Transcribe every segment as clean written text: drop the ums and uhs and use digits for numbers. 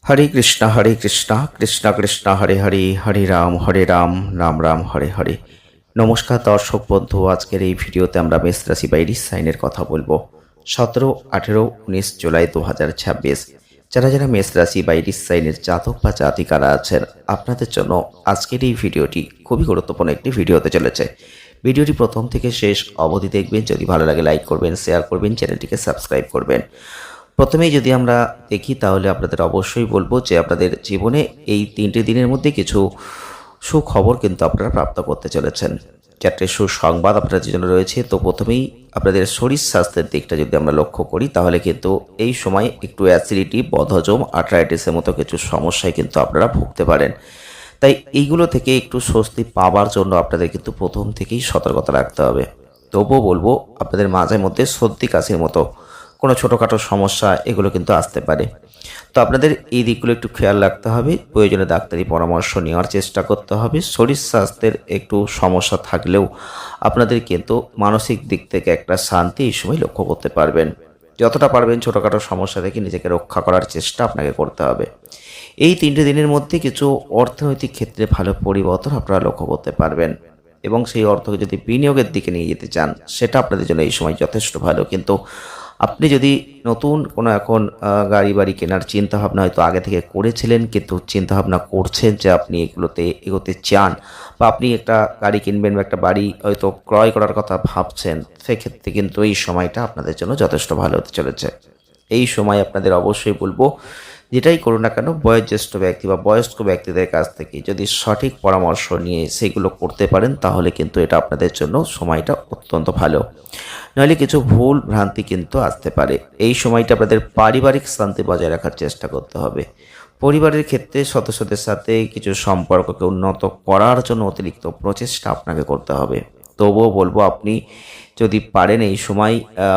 হরে কৃষ্ণ কৃষ্ণ কৃষ্ণ হরে হরে হরে রাম রাম রাম হরে হরে। নমস্কার দর্শক বন্ধু, আজকের এই ভিডিওতে আমরা মেষ রাশি বা এরিস সাইনের কথা বলবো। 17, 18, 19 জুলাই 2026 যারা যারা মেষ রাশি বা এরিস সাইনের জাতক বা জাতিকারা আছেন, আপনাদের জন্য আজকের এই ভিডিওটি খুবই গুরুত্বপূর্ণ একটি ভিডিও হতে চলেছে। ভিডিওটি প্রথম থেকে শেষ অবধি দেখবেন। যদি ভালো লাগে লাইক করবেন, শেয়ার করবেন, চ্যানেলটিকে সাবস্ক্রাইব করবেন। প্রথমেই যদি আমরা দেখি তাহলে আপনাদের অবশ্যই বলবো যে আপনাদের জীবনে এই 3টে দিনের মধ্যে কিছু সুখবর কিন্তু আপনারা প্রাপ্ত করতে চলেছেন। 4টে সুসংবাদ আপনাদের জন্য রয়েছে। তো প্রথমেই আপনাদের শরীর স্বাস্থ্যের দিকটা যদি আমরা লক্ষ্য করি তাহলে কিন্তু এই সময় একটু অ্যাসিডিটি, বদহজম, আর্থ্রাইটিসের মতো কিছু সমস্যায় কিন্তু আপনারা ভুগতে পারেন। তাই এইগুলো থেকে একটু স্বস্তি পাওয়ার জন্য আপনাদের কিন্তু প্রথম থেকেই সতর্কতা রাখতে হবে। তবুও বলবো আপনাদের মাঝে মধ্যে সর্দি কাশির মতো কোনো ছোটোখাটো সমস্যা এগুলো কিন্তু আসতে পারে। তো আপনাদের এই দিকগুলো একটু খেয়াল রাখতে হবে। প্রয়োজনে ডাক্তারি পরামর্শ নেওয়ার চেষ্টা করতে হবে। শরীর স্বাস্থ্যের একটু সমস্যা থাকলেও আপনাদের কিন্তু মানসিক দিক থেকে একটা শান্তি এই সময় লক্ষ্য করতে পারবেন। যতটা পারবেন ছোটোখাটো সমস্যা থেকে নিজেকে রক্ষা করার চেষ্টা আপনাকে করতে হবে। এই 3টে দিনের মধ্যে কিছু অর্থনৈতিক ক্ষেত্রে ভালো পরিবর্তন আপনারা লক্ষ্য করতে পারবেন এবং সেই অর্থকে যদি বিনিয়োগের দিকে নিয়ে যেতে চান সেটা আপনাদের জন্য এই সময় যথেষ্ট ভালো। কিন্তু আপনি যদি নতুন কোনো এখন গাড়ি বাড়ি কেনার চিন্তাভাবনা হয়তো আগে থেকে করেছিলেন, কিন্তু চিন্তাভাবনা করছেন যে আপনি এগুলোতে এগোতে চান বা আপনি একটা গাড়ি কিনবেন বা একটা বাড়ি হয়তো ক্রয় করার কথা ভাবছেন, সেক্ষেত্রে কিন্তু এই সময়টা আপনাদের জন্য যথেষ্ট ভালো হতে চলেছে। এই সময় আপনাদের অবশ্যই বলবো, যেটাই করুন না কেন বয়োজ্যেষ্ঠ ব্যক্তি বা বয়স্ক ব্যক্তিদের কাছ থেকে যদি সঠিক পরামর্শ নিয়ে সেগুলো করতে পারেন তাহলে কিন্তু এটা আপনাদের জন্য সময়টা অত্যন্ত ভালো। নইলে কিছু ভুল ভ্রান্তি কিন্তু আসতে পারে। এই সময়টা আপনাদের পারিবারিক শান্তি বজায় রাখার চেষ্টা করতে হবে। পরিবারের ক্ষেত্রে সদস্যদের সাথে কিছু সম্পর্ককে উন্নত করার জন্য অতিরিক্ত প্রচেষ্টা আপনাকে করতে হবে। তবুও বলবো আপনি যদি পারেন এই সময়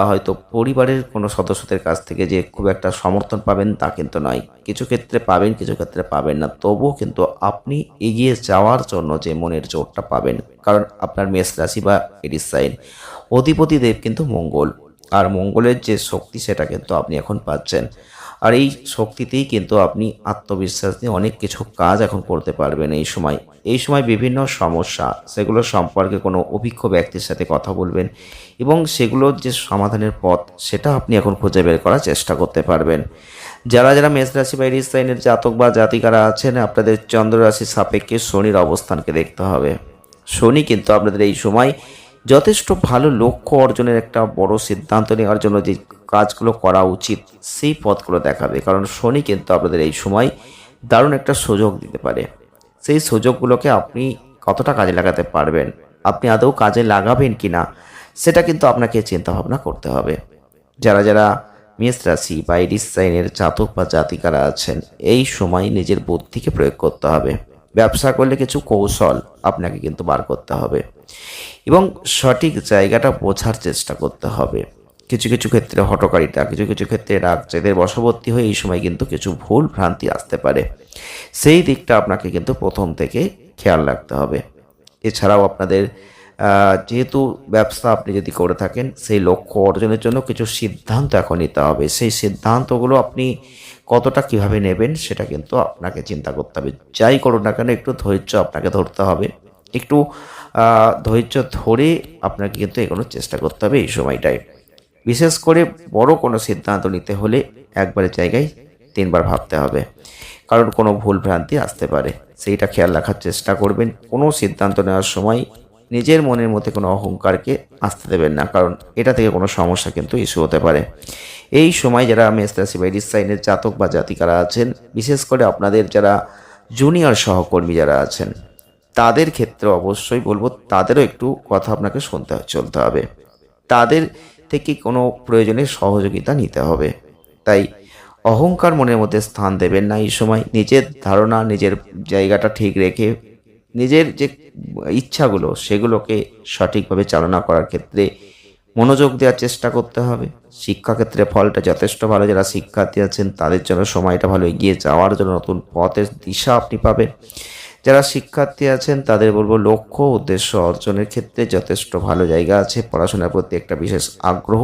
হয়তো পরিবারের কোনো সদস্যদের কাছ থেকে যে খুব একটা সমর্থন পাবেন তা কিন্তু নয়। কিছু ক্ষেত্রে পাবেন, কিছু ক্ষেত্রে পাবেন না। তবুও কিন্তু আপনি এগিয়ে যাওয়ার জন্য যে মনের জোরটা পাবেন, কারণ আপনার মেষ রাশি বা এরিস সাইন অধিপতি দেব কিন্তু মঙ্গল, আর মঙ্গলের যে শক্তি সেটা কিন্তু আপনি এখন পাচ্ছেন। আর এই শক্তিতেই কিন্তু আপনি আত্মবিশ্বাস নিয়ে অনেক কিছু কাজ এখন করতে পারবেন। এই সময় বিভিন্ন সমস্যা সেগুলো সম্পর্কে কোনো অভিজ্ঞ ব্যক্তির সাথে কথা বলবেন এবং সেগুলোর যে সমাধানের পথ সেটা আপনি এখন খুঁজে বের করার চেষ্টা করতে পারবেন। যারা যারা মেষ রাশি বা এরিস সাইনের জাতক বা জাতিকারা আছেন, আপনাদের চন্দ্র রাশির সাপেক্ষে শনির অবস্থানকে দেখতে হবে। শনি কিন্তু আপনাদের এই সময় যথেষ্ট ভালো লক্ষ্য অর্জনের একটা বড় সিদ্ধান্ত নেওয়ার জন্য যে কাজগুলো করা উচিত সেই পথগুলো দেখাবে। কারণ শনি কিন্তু আপনাদের এই সময় দারুণ একটা সুযোগ দিতে পারে। সেই সুযোগগুলোকে আপনি কতটা কাজে লাগাতে পারবেন, আপনি আদৌ কাজে লাগাবেন কি না সেটা কিন্তু আপনাকে চিন্তা ভাবনা করতে হবে। যারা যারা মেষ রাশি বা এরিস সাইনের জাতক বা জাতিকারা আছেন, এই সময় নিজের বুদ্ধিকে প্রয়োগ করতে হবে। ব্যবসা করলে কিছু কৌশল আপনাকে কিন্তু বার করতে হবে এবং সঠিক জায়গাটা বোঝার চেষ্টা করতে হবে। কিছু কিছু ক্ষেত্রে হঠকারিতা, কিছু কিছু ক্ষেত্রে রাগ জেদের বশবর্তী হয়ে এই সময় কিন্তু কিছু ভুল ভ্রান্তি আসতে পারে। সেই দিকটা আপনাকে কিন্তু প্রথম থেকে খেয়াল রাখতে হবে। এছাড়াও আপনাদের যেহেতু ব্যবসা আপনি যদি করে থাকেন, সেই লক্ষ্য অর্জনের জন্য কিছু সিদ্ধান্ত এখন নিতে হবে। সেই সিদ্ধান্তগুলো আপনি কতটা কিভাবে নেবেন সেটা কিন্তু আপনাকে চিন্তা করতে হবে। যাই করুন না কেন একটু ধৈর্য আপনাকে ধরতে হবে। একটু ধৈর্য ধরে আপনাকে কিন্তু এগোনোর চেষ্টা করতে হবে এই সময়টায়। বিশেষ করে বড় কোনো সিদ্ধান্ত নিতে হলে একবারের জায়গায় 3বার ভাবতে হবে, কারণ কোনো ভুল ভ্রান্তি আসতে পারে। সেইটা খেয়াল রাখার চেষ্টা করবেন। কোনো সিদ্ধান্ত নেওয়ার সময় নিজের মনের মধ্যে কোনো অহংকারকে আসতে দেবেন না, কারণ এটা থেকে কোনো সমস্যা কিন্তু ইস্যু হতে পারে। এই সময় যারা মেষ রাশি বা এরিস সাইনের জাতক বা জাতিকারা আছেন, বিশেষ করে আপনাদের যারা জুনিয়র সহকর্মী যারা আছেন, তাদের ক্ষেত্রে অবশ্যই বলবো তাদেরও একটু কথা আপনাকে শুনতে চলতে হবে। তাদের থেকে কোনো প্রয়োজনে সহযোগিতা নিতে হবে। তাই অহংকার মনের মধ্যে স্থান দেবেন না এই সময়। নিজের ধারণা, নিজের জায়গাটা ঠিক রেখে নিজের যে ইচ্ছাগুলো সেগুলোকে সঠিকভাবে চালনা করার ক্ষেত্রে মনোযোগ দেওয়ার চেষ্টা করতে হবে। শিক্ষাক্ষেত্রে ফলটা যথেষ্ট ভালো। যারা শিক্ষার্থী আছেন তাদের জন্য সময়টা ভালো, এগিয়ে যাওয়ার জন্য নতুন পথের দিশা আপনি পাবেন। যারা শিক্ষার্থী আছেন তাদের বলবো লক্ষ্য উদ্দেশ্য অর্জনের ক্ষেত্রে যথেষ্ট ভালো জায়গা আছে। পড়াশোনার প্রতি একটা বিশেষ আগ্রহ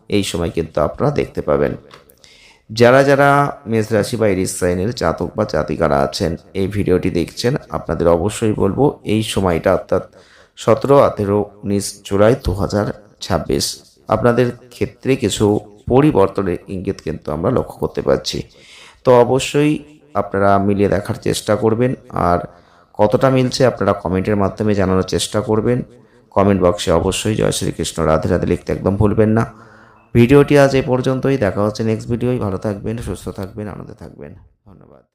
এই সময় কিন্তু আপনারা দেখতে পাবেন। যারা যারা মেষ রাশি বা এরিস সাইনের জাতক বা জাতিকারা আছেন এই ভিডিওটি দেখছেন, আপনাদের অবশ্যই বলবো এই সময়টা অর্থাৎ 17, 18, 19 জুলাই 2026 আপনাদের ক্ষেত্রে কিছু পরিবর্তনের ইঙ্গিত কিন্তু আমরা লক্ষ্য করতে পারছি। তো অবশ্যই আপনারা মিলিয়ে দেখার চেষ্টা করবেন, আর কতটা মিলছে আপনারা কমেন্টের মাধ্যমে জানানোর চেষ্টা করবেন। কমেন্ট বক্সে অবশ্যই জয় শ্রীকৃষ্ণ রাধে রাধে লিখতে একদম ভুলবেন না। ভিডিওটি আজ এ পর্যন্তই, দেখা হচ্ছে নেক্সট ভিডিওয়। ভালো থাকবেন, সুস্থ থাকবেন, আনন্দে থাকবেন। ধন্যবাদ।